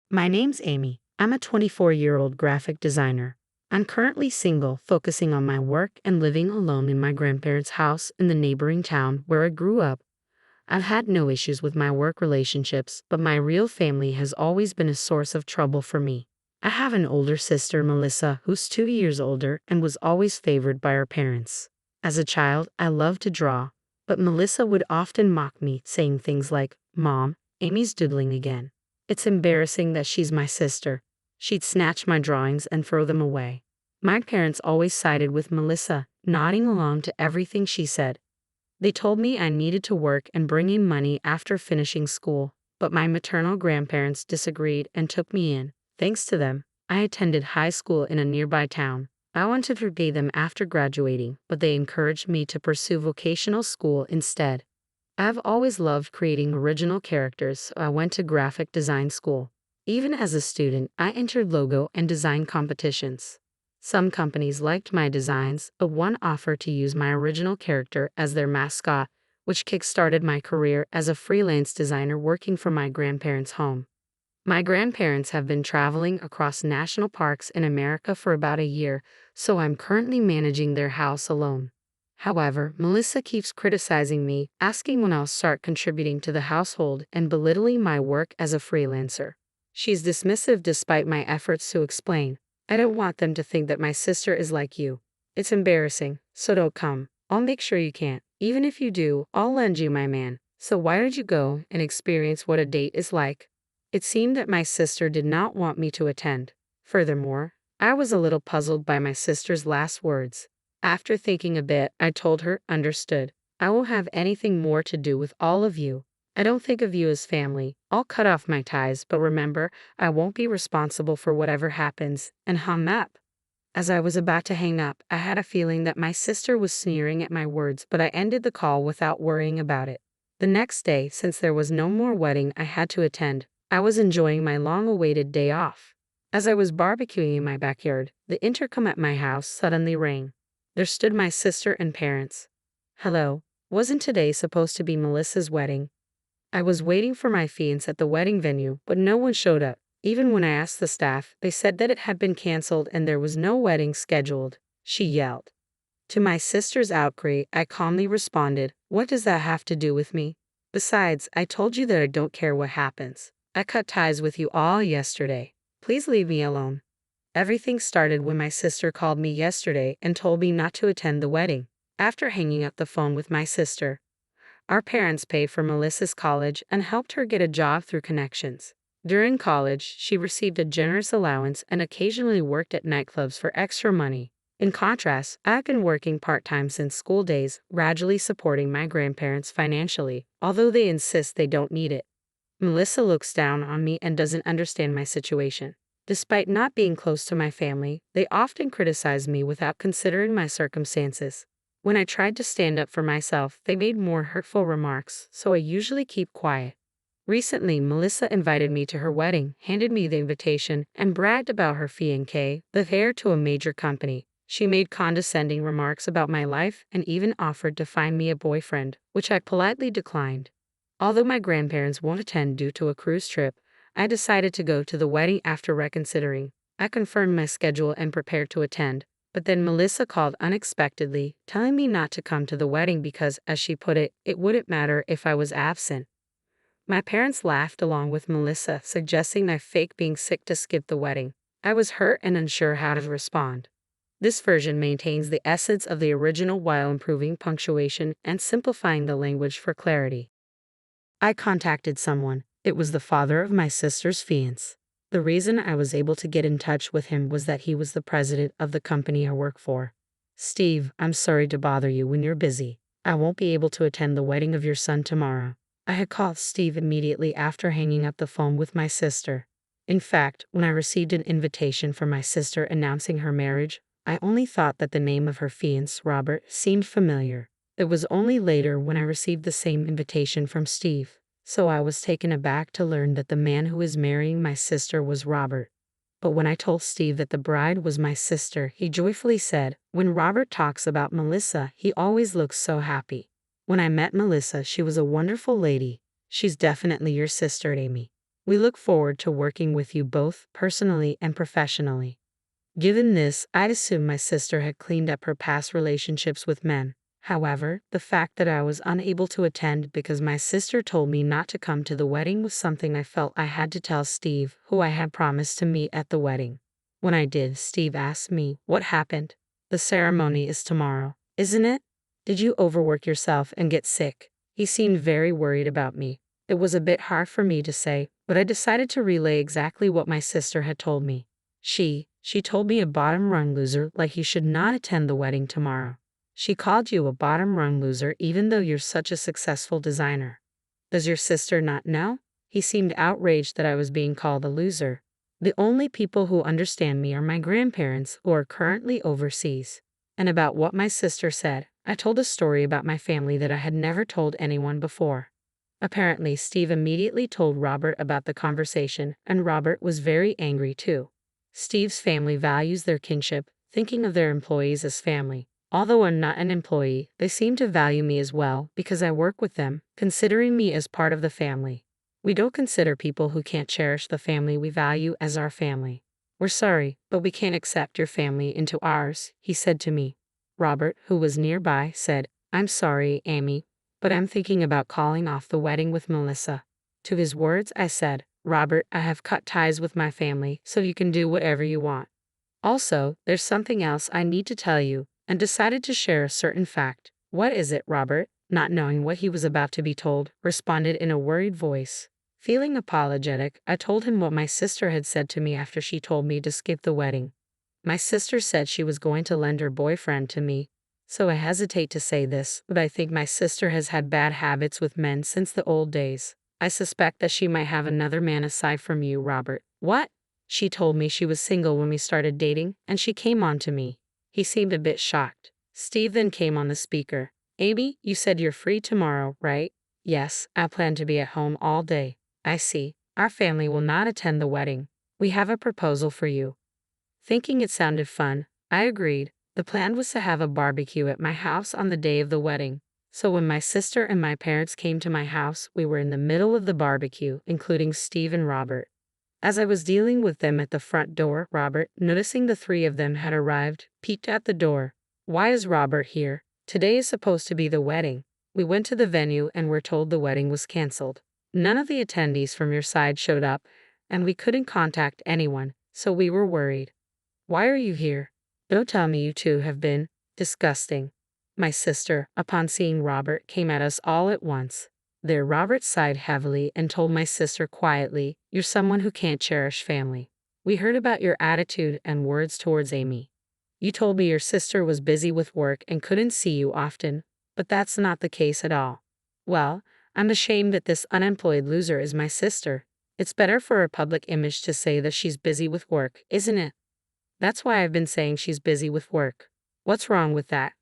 My name's Amy. I'm a 24-year-old graphic designer. I'm currently single, focusing on my work and living alone in my grandparents' house in the neighboring town where I grew up. I've had no issues with my work relationships, but my real family has always been a source of trouble for me. I have an older sister, Melissa, who's 2 years older and was always favored by her parents. As a child, I loved to draw, but Melissa would often mock me, saying things like, "Mom, Amy's doodling again. It's embarrassing that she's my sister." She'd snatch my drawings and throw them away. My parents always sided with Melissa, nodding along to everything she said. They told me I needed to work and bring in money after finishing school, but my maternal grandparents disagreed and took me in. Thanks to them, I attended high school in a nearby town. I wanted to repay them after graduating, but they encouraged me to pursue vocational school instead. I've always loved creating original characters, so I went to graphic design school. Even as a student, I entered logo and design competitions. Some companies liked my designs, but one offered to use my original character as their mascot, which kick-started my career as a freelance designer working from my grandparents' home. My grandparents have been traveling across national parks in America for about a year, so I'm currently managing their house alone. However, Melissa keeps criticizing me, asking when I'll start contributing to the household and belittling my work as a freelancer. She's dismissive despite my efforts to explain. I don't want them to think that my sister is like you. It's embarrassing, so don't come. I'll make sure you can't. Even if you do, I'll lend you my man. So why don't you go and experience what a date is like? It seemed that my sister did not want me to attend. Furthermore, I was a little puzzled by my sister's last words. After thinking a bit, I told her, understood. I won't have anything more to do with all of you. I don't think of you as family. I'll cut off my ties, but remember, I won't be responsible for whatever happens, and hung up. As I was about to hang up, I had a feeling that my sister was sneering at my words, but I ended the call without worrying about it. The next day, since there was no more wedding I had to attend, I was enjoying my long-awaited day off. As I was barbecuing in my backyard, the intercom at my house suddenly rang. There stood my sister and parents. "Hello, wasn't today supposed to be Melissa's wedding?" I was waiting for my fiance at the wedding venue, but no one showed up. Even when I asked the staff, they said that it had been canceled and there was no wedding scheduled. She yelled. To my sister's outcry, I calmly responded, "What does that have to do with me? Besides, I told you that I don't care what happens. I cut ties with you all yesterday. Please leave me alone." Everything started when my sister called me yesterday and told me not to attend the wedding. After hanging up the phone with my sister, our parents paid for Melissa's college and helped her get a job through connections. During college, she received a generous allowance and occasionally worked at nightclubs for extra money. In contrast, I've been working part-time since school days, gradually supporting my grandparents financially, although they insist they don't need it. Melissa looks down on me and doesn't understand my situation. Despite not being close to my family, they often criticize me without considering my circumstances. When I tried to stand up for myself, they made more hurtful remarks, so I usually keep quiet. Recently, Melissa invited me to her wedding, handed me the invitation, and bragged about her fiancé, the heir to a major company. She made condescending remarks about my life and even offered to find me a boyfriend, which I politely declined. Although my grandparents won't attend due to a cruise trip, I decided to go to the wedding after reconsidering. I confirmed my schedule and prepared to attend. But then Melissa called unexpectedly, telling me not to come to the wedding because, as she put it, it wouldn't matter if I was absent. My parents laughed along with Melissa, suggesting I fake being sick to skip the wedding. I was hurt and unsure how to respond. This version maintains the essence of the original while improving punctuation and simplifying the language for clarity. I contacted someone. It was the father of my sister's fiance. The reason I was able to get in touch with him was that he was the president of the company I work for. "Steve, I'm sorry to bother you when you're busy. I won't be able to attend the wedding of your son tomorrow." I had called Steve immediately after hanging up the phone with my sister. In fact, when I received an invitation from my sister announcing her marriage, I only thought that the name of her fiance, Robert, seemed familiar. It was only later when I received the same invitation from Steve. So I was taken aback to learn that the man who was marrying my sister was Robert. But when I told Steve that the bride was my sister, he joyfully said, "When Robert talks about Melissa, he always looks so happy." When I met Melissa, she was a wonderful lady. "She's definitely your sister, Amy." We look forward to working with you both personally and professionally. Given this, I'd assume my sister had cleaned up her past relationships with men. However, the fact that I was unable to attend because my sister told me not to come to the wedding was something I felt I had to tell Steve, who I had promised to meet at the wedding. When I did, Steve asked me, "What happened? The ceremony is tomorrow, isn't it? Did you overwork yourself and get sick?" He seemed very worried about me. It was a bit hard for me to say, but I decided to relay exactly what my sister had told me. She told me a bottom-rung loser like he should not attend the wedding tomorrow. She called you a bottom-rung loser even though you're such a successful designer. Does your sister not know? He seemed outraged that I was being called a loser. The only people who understand me are my grandparents, who are currently overseas. And about what my sister said, I told a story about my family that I had never told anyone before. Apparently, Steve immediately told Robert about the conversation, and Robert was very angry too. Steve's family values their kinship, thinking of their employees as family. Although I'm not an employee, they seem to value me as well because I work with them, considering me as part of the family. We don't consider people who can't cherish the family we value as our family. We're sorry, but we can't accept your family into ours, he said to me. Robert, who was nearby, said, "I'm sorry, Amy, but I'm thinking about calling off the wedding with Melissa." To his words, I said, "Robert, I have cut ties with my family, so you can do whatever you want. Also, there's something else I need to tell you," and decided to share a certain fact. "What is it, Robert?" Not knowing what he was about to be told, responded in a worried voice. Feeling apologetic, I told him what my sister had said to me after she told me to skip the wedding. My sister said she was going to lend her boyfriend to me. So I hesitate to say this, but I think my sister has had bad habits with men since the old days. I suspect that she might have another man aside from you, Robert. What? She told me she was single when we started dating, and she came on to me. He seemed a bit shocked. Steve then came on the speaker. "Amy, you said you're free tomorrow, right?" "Yes, I plan to be at home all day." "I see. Our family will not attend the wedding. We have a proposal for you." Thinking it sounded fun, I agreed. The plan was to have a barbecue at my house on the day of the wedding. So when my sister and my parents came to my house, we were in the middle of the barbecue, including Steve and Robert. As I was dealing with them at the front door, Robert, noticing the three of them had arrived, peeked at the door. "Why is Robert here? Today is supposed to be the wedding." We went to the venue and were told the wedding was canceled. None of the attendees from your side showed up, and we couldn't contact anyone, so we were worried. "Why are you here? Don't tell me you two have been disgusting." My sister, upon seeing Robert, came at us all at once. There Robert sighed heavily and told my sister quietly, "You're someone who can't cherish family. We heard about your attitude and words towards Amy. You told me your sister was busy with work and couldn't see you often, but that's not the case at all." "Well, I'm ashamed that this unemployed loser is my sister. It's better for her public image to say that she's busy with work, isn't it? That's why I've been saying she's busy with work. What's wrong with that?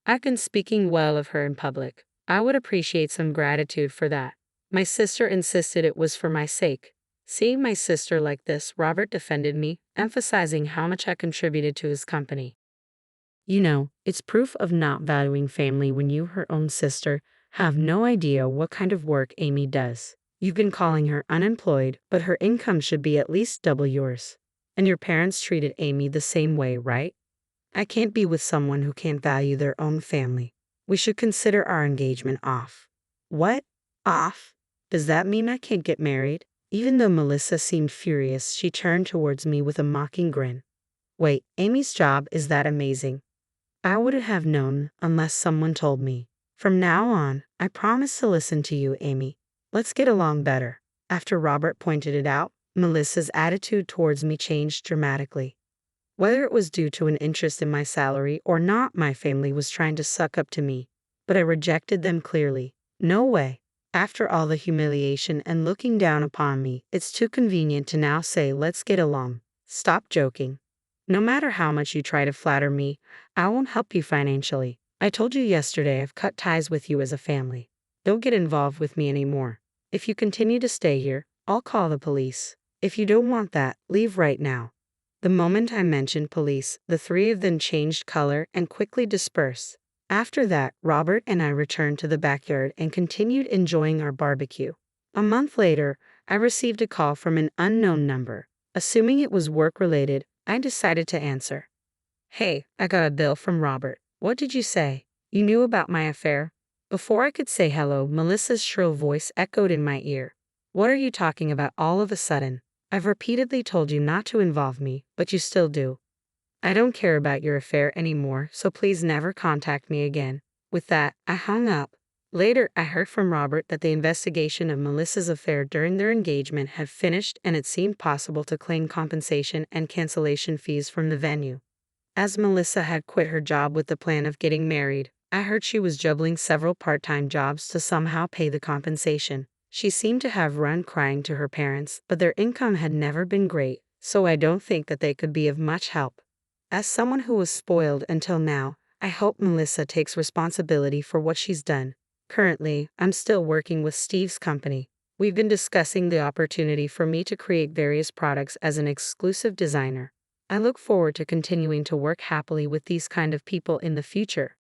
I've been speaking well of her in public. I would appreciate some gratitude for that." My sister insisted it was for my sake. Seeing my sister like this, Robert defended me, emphasizing how much I contributed to his company. "You know, it's proof of not valuing family when you, her own sister, have no idea what kind of work Amy does. You've been calling her unemployed, but her income should be at least double yours. And your parents treated Amy the same way, right? I can't be with someone who can't value their own family. We should consider our engagement off." "What? Off? Does that mean I can't get married?" Even though Melissa seemed furious, she turned towards me with a mocking grin. "Wait, Amy's job is that amazing? I wouldn't have known unless someone told me. From now on, I promise to listen to you, Amy. Let's get along better." After Robert pointed it out, Melissa's attitude towards me changed dramatically. Whether it was due to an interest in my salary or not, my family was trying to suck up to me, but I rejected them clearly. No way. After all the humiliation and looking down upon me, it's too convenient to now say let's get along. Stop joking. No matter how much you try to flatter me, I won't help you financially. I told you yesterday I've cut ties with you as a family. Don't get involved with me anymore. If you continue to stay here, I'll call the police. If you don't want that, leave right now." The moment I mentioned police, the three of them changed color and quickly dispersed. After that, Robert and I returned to the backyard and continued enjoying our barbecue. A month later, I received a call from an unknown number. Assuming it was work-related, I decided to answer. Hey, I got a bill from Robert. What did you say? You knew about my affair? Before I could say hello, Melissa's shrill voice echoed in my ear. What are you talking about all of a sudden? I've repeatedly told you not to involve me, but you still do. I don't care about your affair anymore, so please never contact me again. With that, I hung up. Later, I heard from Robert that the investigation of Melissa's affair during their engagement had finished and it seemed possible to claim compensation and cancellation fees from the venue. As Melissa had quit her job with the plan of getting married, I heard she was juggling several part-time jobs to somehow pay the compensation. She seemed to have run crying to her parents, but their income had never been great, so I don't think that they could be of much help. As someone who was spoiled until now, I hope Melissa takes responsibility for what she's done. Currently, I'm still working with Steve's company. We've been discussing the opportunity for me to create various products as an exclusive designer. I look forward to continuing to work happily with these kind of people in the future.